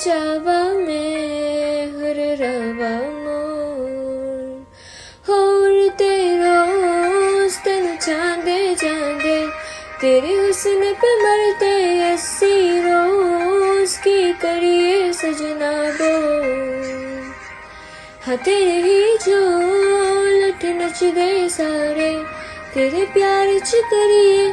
चावा मैं हर रवा मोर होर तेरो तेन चांदे जांदे तेरे हुस्न पे मरते 80 रोज की करिए सजना बोल हाँ तेरे ही जो लठ नच दे सारे तेरे प्यार च करिए